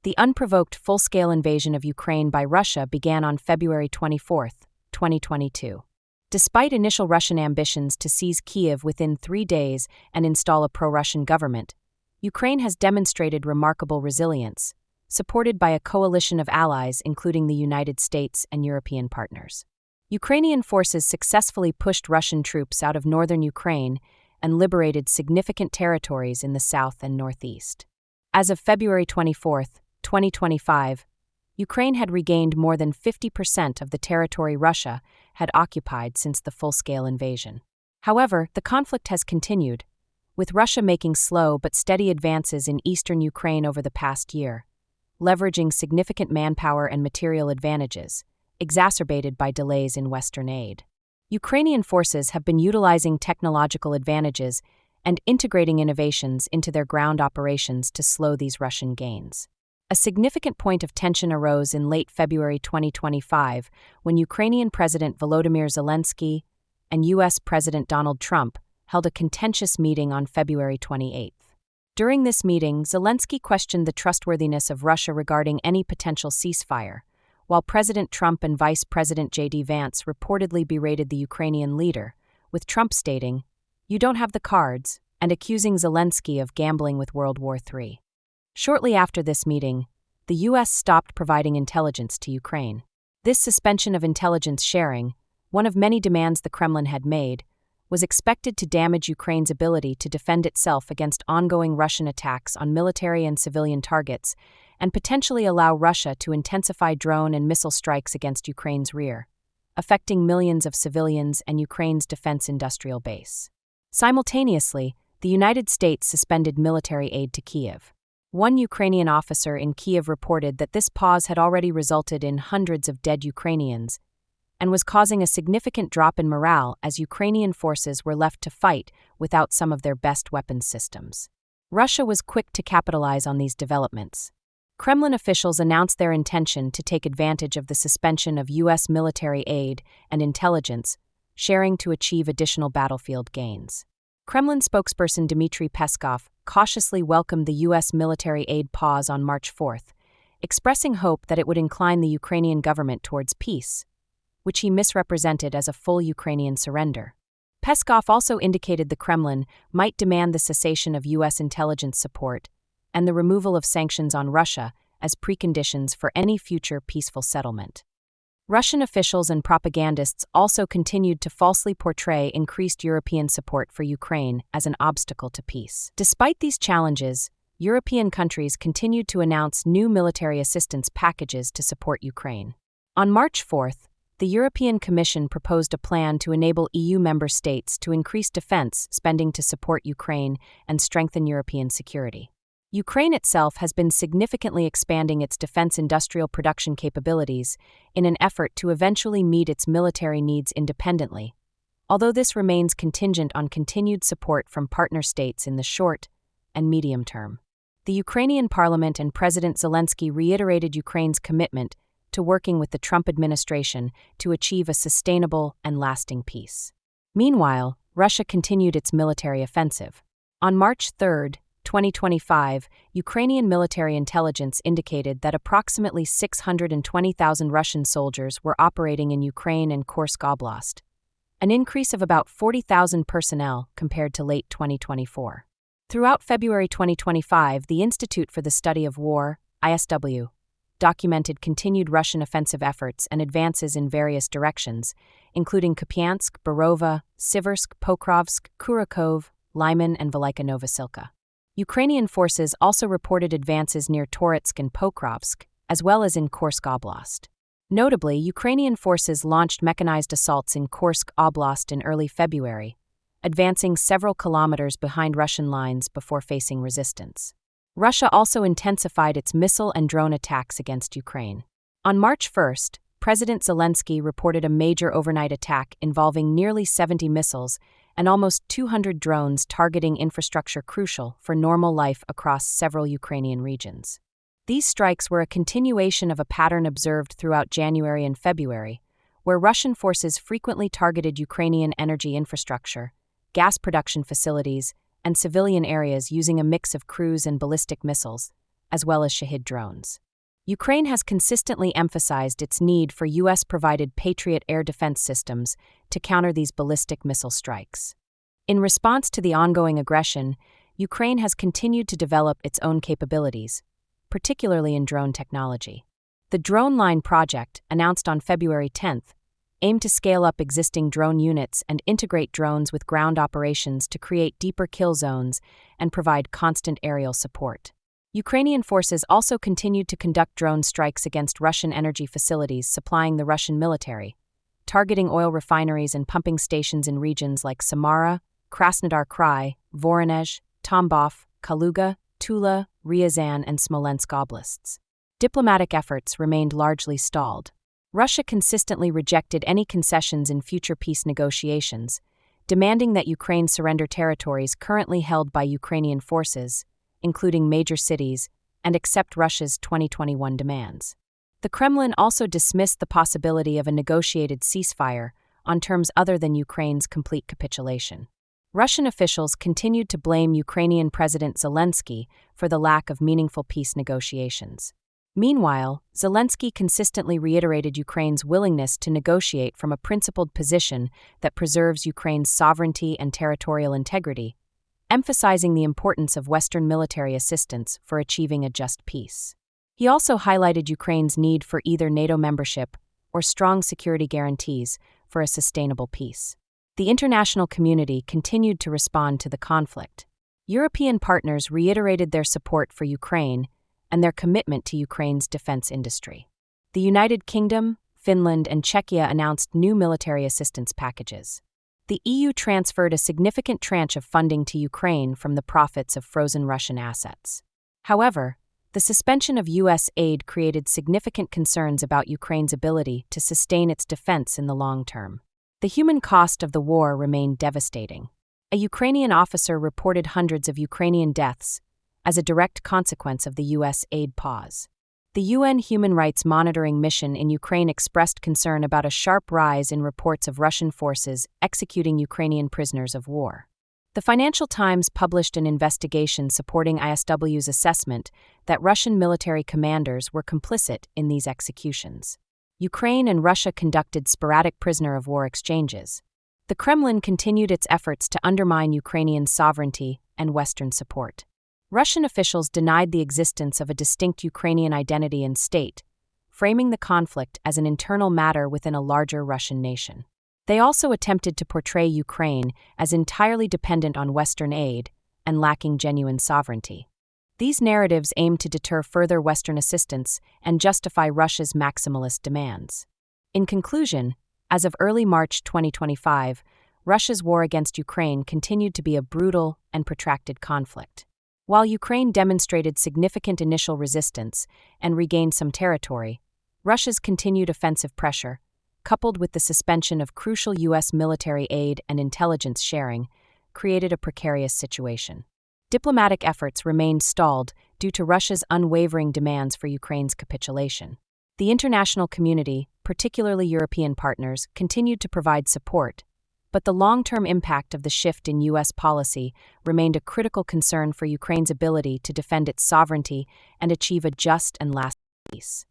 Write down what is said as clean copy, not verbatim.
The unprovoked full-scale invasion of Ukraine by Russia began on February 24, 2022. Despite initial Russian ambitions to seize Kyiv within 3 days and install a pro-Russian government, Ukraine has demonstrated remarkable resilience, supported by a coalition of allies including the United States and European partners. Ukrainian forces successfully pushed Russian troops out of northern Ukraine and liberated significant territories in the south and northeast. As of February 24, 2025, Ukraine had regained more than 50% of the territory Russia had occupied since the full-scale invasion. However, the conflict has continued, with Russia making slow but steady advances in eastern Ukraine over the past year, leveraging significant manpower and material advantages, exacerbated by delays in Western aid. Ukrainian forces have been utilizing technological advantages and integrating innovations into their ground operations to slow these Russian gains. A significant point of tension arose in late February 2025 when Ukrainian President Volodymyr Zelensky and U.S. President Donald Trump held a contentious meeting on February 28. During this meeting, Zelensky questioned the trustworthiness of Russia regarding any potential ceasefire, while President Trump and Vice President J.D. Vance reportedly berated the Ukrainian leader, with Trump stating, "You don't have the cards," and accusing Zelensky of gambling with World War III. Shortly after this meeting, the U.S. stopped providing intelligence to Ukraine. This suspension of intelligence sharing, one of many demands the Kremlin had made, was expected to damage Ukraine's ability to defend itself against ongoing Russian attacks on military and civilian targets, and potentially allow Russia to intensify drone and missile strikes against Ukraine's rear, affecting millions of civilians and Ukraine's defense industrial base. Simultaneously, the United States suspended military aid to Kyiv. One Ukrainian officer in Kyiv reported that this pause had already resulted in hundreds of dead Ukrainians and was causing a significant drop in morale as Ukrainian forces were left to fight without some of their best weapons systems. Russia was quick to capitalize on these developments. Kremlin officials announced their intention to take advantage of the suspension of U.S. military aid and intelligence sharing to achieve additional battlefield gains. Kremlin spokesperson Dmitry Peskov cautiously welcomed the U.S. military aid pause on March 4, expressing hope that it would incline the Ukrainian government towards peace, which he misrepresented as a full Ukrainian surrender. Peskov also indicated the Kremlin might demand the cessation of U.S. intelligence support and the removal of sanctions on Russia as preconditions for any future peaceful settlement. Russian officials and propagandists also continued to falsely portray increased European support for Ukraine as an obstacle to peace. Despite these challenges, European countries continued to announce new military assistance packages to support Ukraine. On March 4, the European Commission proposed a plan to enable EU member states to increase defense spending to support Ukraine and strengthen European security. Ukraine itself has been significantly expanding its defense industrial production capabilities in an effort to eventually meet its military needs independently, although this remains contingent on continued support from partner states in the short and medium term. The Ukrainian parliament and President Zelensky reiterated Ukraine's commitment to working with the Trump administration to achieve a sustainable and lasting peace. Meanwhile, Russia continued its military offensive. On March 3, 2025, Ukrainian military intelligence indicated that approximately 620,000 Russian soldiers were operating in Ukraine and Kursk Oblast, an increase of about 40,000 personnel compared to late 2024. Throughout February 2025, the Institute for the Study of War, ISW, documented continued Russian offensive efforts and advances in various directions, including Kupiansk, Borova, Siversk, Pokrovsk, Kurakov, Lyman, and Velika Novosilka. Ukrainian forces also reported advances near Toretsk and Pokrovsk, as well as in Kursk Oblast. Notably, Ukrainian forces launched mechanized assaults in Kursk Oblast in early February, advancing several kilometers behind Russian lines before facing resistance. Russia also intensified its missile and drone attacks against Ukraine. On March 1, President Zelensky reported a major overnight attack involving nearly 70 missiles and almost 200 drones targeting infrastructure crucial for normal life across several Ukrainian regions. These strikes were a continuation of a pattern observed throughout January and February, where Russian forces frequently targeted Ukrainian energy infrastructure, gas production facilities, and civilian areas using a mix of cruise and ballistic missiles, as well as Shahed drones. Ukraine has consistently emphasized its need for U.S.-provided Patriot air defense systems to counter these ballistic missile strikes. In response to the ongoing aggression, Ukraine has continued to develop its own capabilities, particularly in drone technology. The Drone Line project, announced on February 10th, aimed to scale up existing drone units and integrate drones with ground operations to create deeper kill zones and provide constant aerial support. Ukrainian forces also continued to conduct drone strikes against Russian energy facilities supplying the Russian military, targeting oil refineries and pumping stations in regions like Samara, Krasnodar Krai, Voronezh, Tambov, Kaluga, Tula, Ryazan, and Smolensk oblasts. Diplomatic efforts remained largely stalled. Russia consistently rejected any concessions in future peace negotiations, demanding that Ukraine surrender territories currently held by Ukrainian forces, including major cities, and accept Russia's 2021 demands. The Kremlin also dismissed the possibility of a negotiated ceasefire on terms other than Ukraine's complete capitulation. Russian officials continued to blame Ukrainian President Zelensky for the lack of meaningful peace negotiations. Meanwhile, Zelensky consistently reiterated Ukraine's willingness to negotiate from a principled position that preserves Ukraine's sovereignty and territorial integrity, emphasizing the importance of Western military assistance for achieving a just peace. He also highlighted Ukraine's need for either NATO membership or strong security guarantees for a sustainable peace. The international community continued to respond to the conflict. European partners reiterated their support for Ukraine and their commitment to Ukraine's defense industry. The United Kingdom, Finland, and Czechia announced new military assistance packages. The EU transferred a significant tranche of funding to Ukraine from the profits of frozen Russian assets. However, the suspension of U.S. aid created significant concerns about Ukraine's ability to sustain its defense in the long term. The human cost of the war remained devastating. A Ukrainian officer reported hundreds of Ukrainian deaths as a direct consequence of the U.S. aid pause. The UN Human Rights Monitoring Mission in Ukraine expressed concern about a sharp rise in reports of Russian forces executing Ukrainian prisoners of war. The Financial Times published an investigation supporting ISW's assessment that Russian military commanders were complicit in these executions. Ukraine and Russia conducted sporadic prisoner of war exchanges. The Kremlin continued its efforts to undermine Ukrainian sovereignty and Western support. Russian officials denied the existence of a distinct Ukrainian identity and state, framing the conflict as an internal matter within a larger Russian nation. They also attempted to portray Ukraine as entirely dependent on Western aid and lacking genuine sovereignty. These narratives aimed to deter further Western assistance and justify Russia's maximalist demands. In conclusion, as of early March 2025, Russia's war against Ukraine continued to be a brutal and protracted conflict. While Ukraine demonstrated significant initial resistance and regained some territory, Russia's continued offensive pressure, coupled with the suspension of crucial U.S. military aid and intelligence sharing, created a precarious situation. Diplomatic efforts remained stalled due to Russia's unwavering demands for Ukraine's capitulation. The international community, particularly European partners, continued to provide support, but the long-term impact of the shift in U.S. policy remained a critical concern for Ukraine's ability to defend its sovereignty and achieve a just and lasting peace.